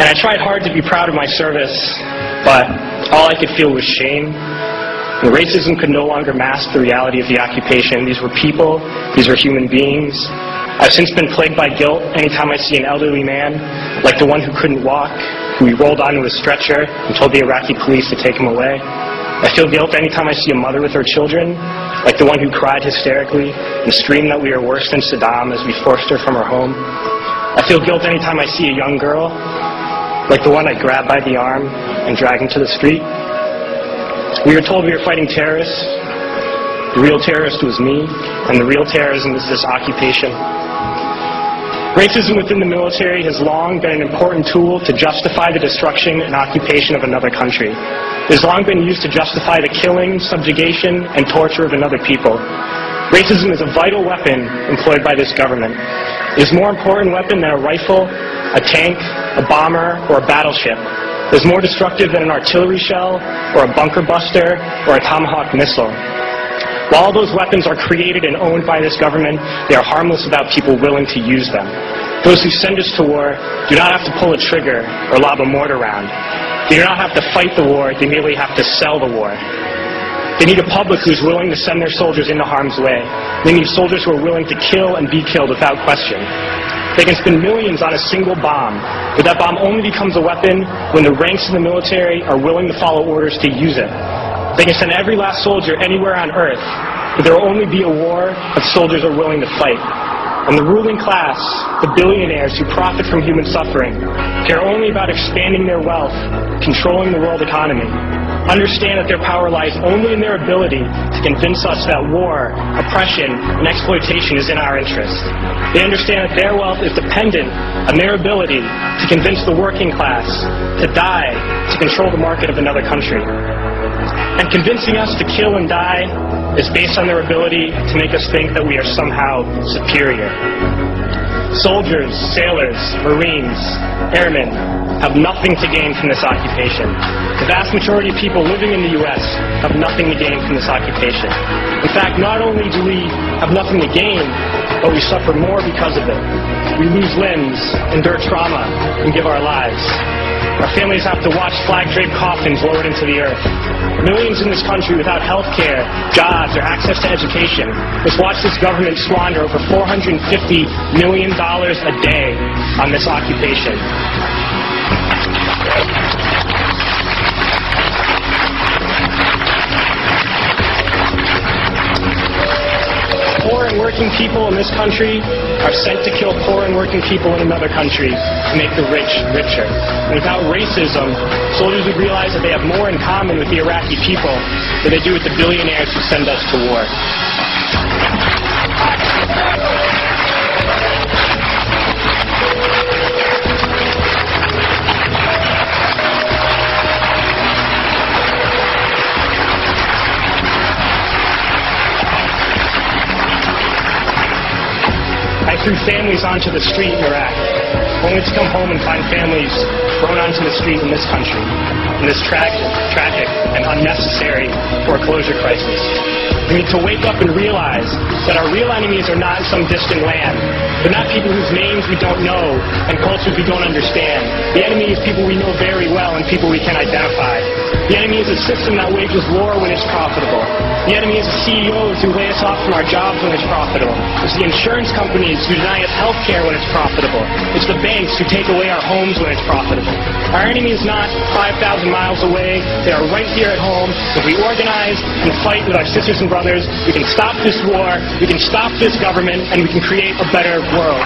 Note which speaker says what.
Speaker 1: I tried hard to be proud of my service, but all I could feel was shame. And racism could no longer mask the reality of the occupation. These were people. These were human beings. I've since been plagued by guilt anytime I see an elderly man, like the one who couldn't walk, who we rolled onto a stretcher and told the Iraqi police to take him away. I feel guilt anytime I see a mother with her children, like the one who cried hysterically and screamed that we are worse than Saddam as we forced her from her home. I feel guilt anytime I see a young girl, like the one I grabbed by the arm and dragged into the street. We were told we were fighting terrorists. The real terrorist was me, and the real terrorism was this occupation. Racism within the military has long been an important tool to justify the destruction and occupation of another country. It has long been used to justify the killing, subjugation, and torture of another people. Racism is a vital weapon employed by this government. It is a more important weapon than a rifle, a tank, a bomber, or a battleship. It is more destructive than an artillery shell, or a bunker buster, or a Tomahawk missile. While all those weapons are created and owned by this government, they are harmless without people willing to use them. Those who send us to war do not have to pull a trigger or lob a mortar round. They do not have to fight the war, they merely have to sell the war. They need a public who is willing to send their soldiers into harm's way. They need soldiers who are willing to kill and be killed without question. They can spend millions on a single bomb, but that bomb only becomes a weapon when the ranks of the military are willing to follow orders to use it. They can send every last soldier anywhere on earth, but there will only be a war if soldiers are willing to fight. And the ruling class, the billionaires who profit from human suffering, care only about expanding their wealth, controlling the world economy. Understand that their power lies only in their ability to convince us that war, oppression, and exploitation is in our interest. They understand that their wealth is dependent on their ability to convince the working class to die to control the market of another country. And convincing us to kill and die is based on their ability to make us think that we are somehow superior. Soldiers, sailors, Marines, airmen have nothing to gain from this occupation. The vast majority of people living in the U.S. have nothing to gain from this occupation. In fact, not only do we have nothing to gain, but we suffer more because of it. We lose limbs, endure trauma, and give our lives. Our families have to watch flag-draped coffins lowered into the earth. Millions in this country without health care, jobs, or access to education must watch this government squander over $450 million a day on this occupation. Poor and working people in this country are sent to kill poor and working people in another country to make the rich richer. And without racism, soldiers would realize that they have more in common with the Iraqi people than they do with the billionaires who send us to war. I threw families onto the street in Iraq, only to come home and find families thrown onto the street in this country, in this tragic and unnecessary foreclosure crisis. We need to wake up and realize that our real enemies are not in some distant land. They're not people whose names we don't know and cultures we don't understand. The enemy is people we know very well and people we can identify. The enemy is a system that wages war when it's profitable. The enemy is the CEOs who lay us off from our jobs when it's profitable. It's the insurance companies who deny us health care when it's profitable. It's the banks who take away our homes when it's profitable. Our enemy is not 5,000 miles away. They are right here at home. If we organize and fight with our sisters and brothers, we can stop this war, we can stop this government, and we can create a better world.